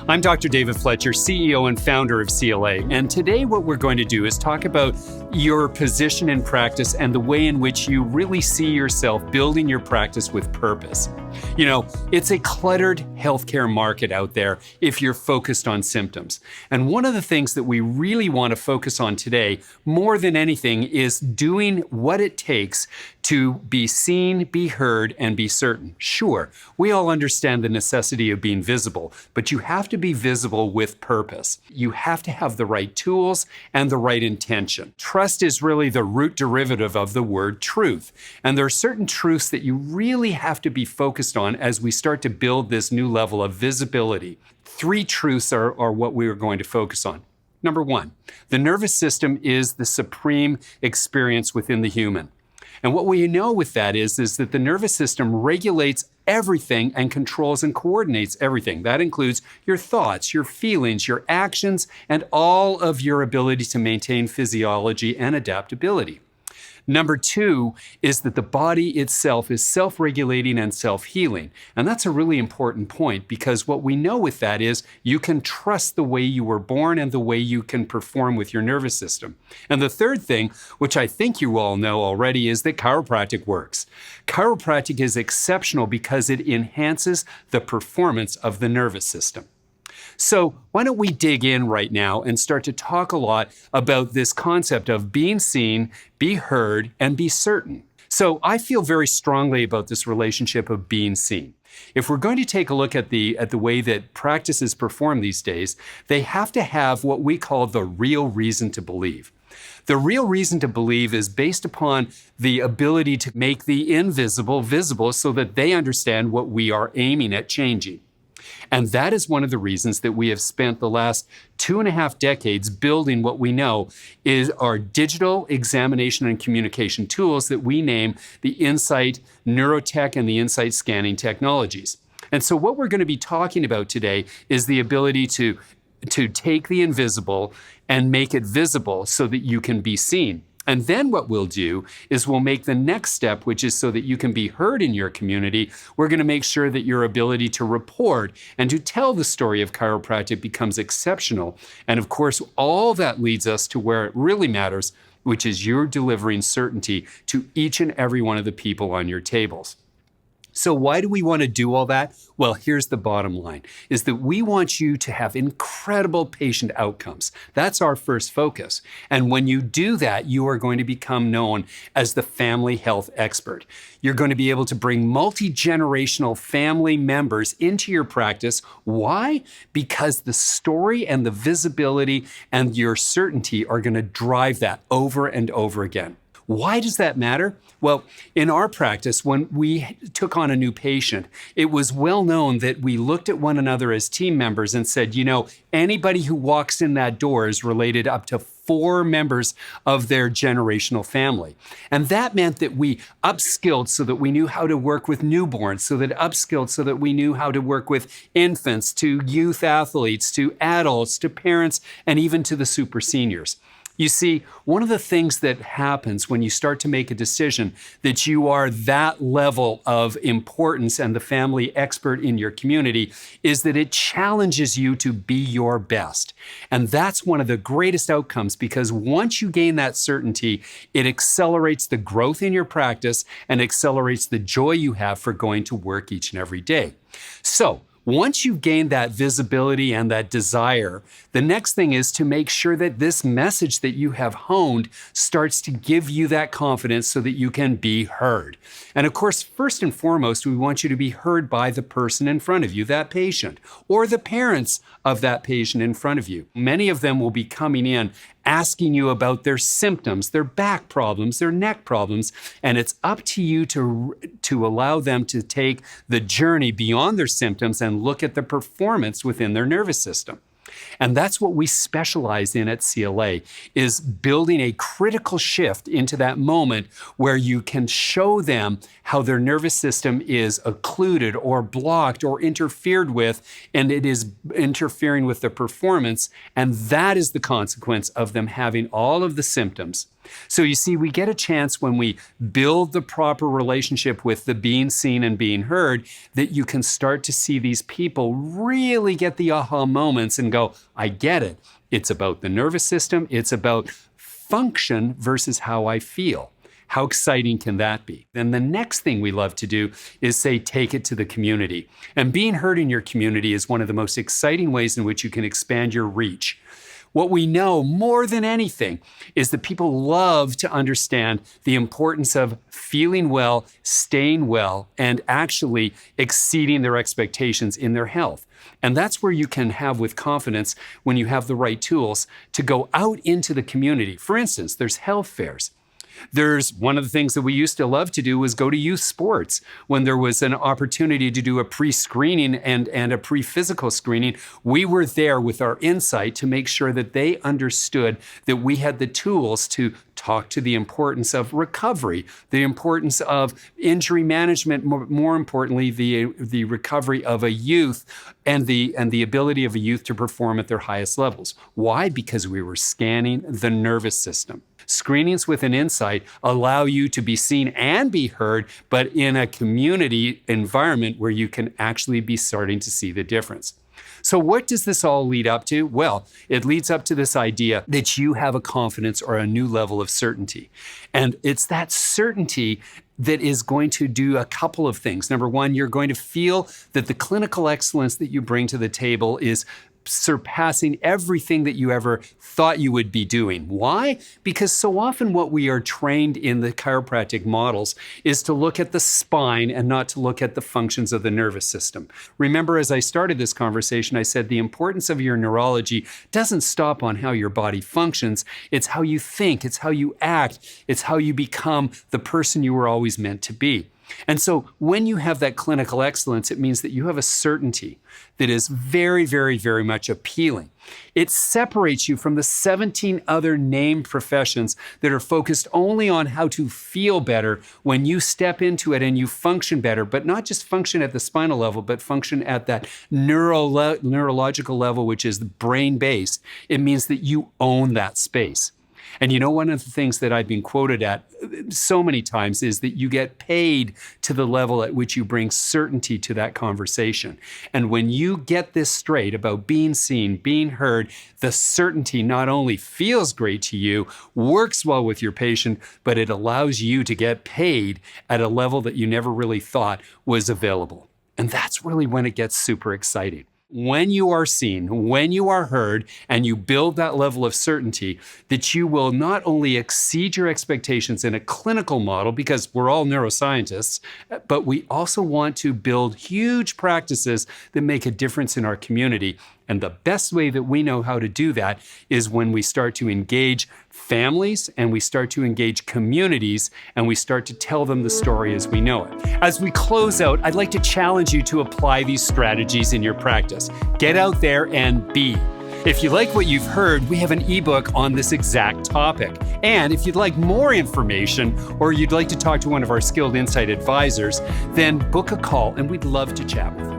I'm Dr. David Fletcher, CEO and founder of CLA, and today what we're going to do is talk about your position in practice and the way in which you really see yourself building your practice with purpose. You know, it's a cluttered healthcare market out there if you're focused on symptoms. And one of the things that we really want to focus on today, more than anything, is doing what it takes to be seen, be heard, and be certain. Sure, we all understand the necessity of being visible, but you have to be visible with purpose. You have to have the right tools and the right intention. Trust is really the root derivative of the word truth. And there are certain truths that you really have to be focused on as we start to build this new level of visibility. 3 truths are what we are going to focus on. Number 1, the nervous system is the supreme experience within the human. And what we know with that is that the nervous system regulates everything and controls and coordinates everything. That includes your thoughts, your feelings, your actions, and all of your ability to maintain physiology and adaptability. Number 2 is that the body itself is self-regulating and self-healing. And that's a really important point because what we know with that is you can trust the way you were born and the way you can perform with your nervous system. And the third thing, which I think you all know already, is that chiropractic works. Chiropractic is exceptional because it enhances the performance of the nervous system. So why don't we dig in right now and start to talk a lot about this concept of being seen, be heard, and be certain. So I feel very strongly about this relationship of being seen. If we're going to take a look at the way that practices perform these days, they have to have what we call the real reason to believe. The real reason to believe is based upon the ability to make the invisible visible so that they understand what we are aiming at changing. And that is one of the reasons that we have spent the last 2.5 decades building what we know is our digital examination and communication tools that we name the Insight Neurotech and the Insight Scanning Technologies. And so what we're going to be talking about today is the ability to take the invisible and make it visible so that you can be seen. And then what we'll do is we'll make the next step, which is so that you can be heard in your community. We're going to make sure that your ability to report and to tell the story of chiropractic becomes exceptional. And of course, all that leads us to where it really matters, which is you're delivering certainty to each and every one of the people on your tables. So why do we want to do all that? Well, here's the bottom line, is that we want you to have incredible patient outcomes. That's our first focus. And when you do that, you are going to become known as the family health expert. You're going to be able to bring multi-generational family members into your practice. Why? Because the story and the visibility and your certainty are going to drive that over and over again. Why does that matter? Well, in our practice, when we took on a new patient, it was well known that we looked at one another as team members and said, you know, anybody who walks in that door is related up to 4 members of their generational family. And that meant that we upskilled so that we knew how to work with newborns, so that we knew how to work with infants, to youth athletes, to adults, to parents, and even to the super seniors. You see, one of the things that happens when you start to make a decision that you are that level of importance and the family expert in your community is that it challenges you to be your best. And that's one of the greatest outcomes because once you gain that certainty, it accelerates the growth in your practice and accelerates the joy you have for going to work each and every day. So, once you've gained that visibility and that desire, the next thing is to make sure that this message that you have honed starts to give you that confidence so that you can be heard. And of course, first and foremost, we want you to be heard by the person in front of you, that patient, or the parents of that patient in front of you. Many of them will be coming in asking you about their symptoms, their back problems, their neck problems, and it's up to you to allow them to take the journey beyond their symptoms and look at the performance within their nervous system. And that's what we specialize in at CLA, is building a critical shift into that moment where you can show them how their nervous system is occluded or blocked or interfered with, and it is interfering with their performance. And that is the consequence of them having all of the symptoms. So you see, we get a chance when we build the proper relationship with the being seen and being heard, that you can start to see these people really get the aha moments and go, I get it. It's about the nervous system. It's about function versus how I feel. How exciting can that be? Then the next thing we love to do is say, take it to the community. And being heard in your community is one of the most exciting ways in which you can expand your reach. What we know more than anything is that people love to understand the importance of feeling well, staying well, and actually exceeding their expectations in their health. And that's where you can have with confidence, when you have the right tools, to go out into the community. For instance, there's health fairs. There's one of the things that we used to love to do was go to youth sports. When there was an opportunity to do a pre-screening and a pre-physical screening, we were there with our insight to make sure that they understood that we had the tools to talk to the importance of recovery, the importance of injury management, more importantly, the recovery of a youth and the ability of a youth to perform at their highest levels. Why? Because we were scanning the nervous system. Screenings with an insight allow you to be seen and be heard, but in a community environment where you can actually be starting to see the difference. So what does this all lead up to? Well, it leads up to this idea that you have a confidence or a new level of certainty. And it's that certainty that is going to do a couple of things. Number one, you're going to feel that the clinical excellence that you bring to the table is surpassing everything that you ever thought you would be doing. Why? Because so often what we are trained in the chiropractic models is to look at the spine and not to look at the functions of the nervous system. Remember, as I started this conversation, I said the importance of your neurology doesn't stop on how your body functions. It's how you think, it's how you act, it's how you become the person you were always meant to be. And so when you have that clinical excellence, it means that you have a certainty that is very, very, very much appealing. It separates you from the 17 other named professions that are focused only on how to feel better when you step into it and you function better, but not just function at the spinal level, but function at that neurological level, which is brain-based. It means that you own that space. And you know, one of the things that I've been quoted at so many times is that you get paid to the level at which you bring certainty to that conversation. And when you get this straight about being seen, being heard, the certainty not only feels great to you, works well with your patient, but it allows you to get paid at a level that you never really thought was available. And that's really when it gets super exciting. When you are seen, when you are heard, and you build that level of certainty that you will not only exceed your expectations in a clinical model, because we're all neuroscientists, but we also want to build huge practices that make a difference in our community. And the best way that we know how to do that is when we start to engage families and we start to engage communities and we start to tell them the story as we know it. As we close out, I'd like to challenge you to apply these strategies in your practice. Get out there and be. If you like what you've heard, we have an ebook on this exact topic. And if you'd like more information or you'd like to talk to one of our skilled insight advisors, then book a call and we'd love to chat with you.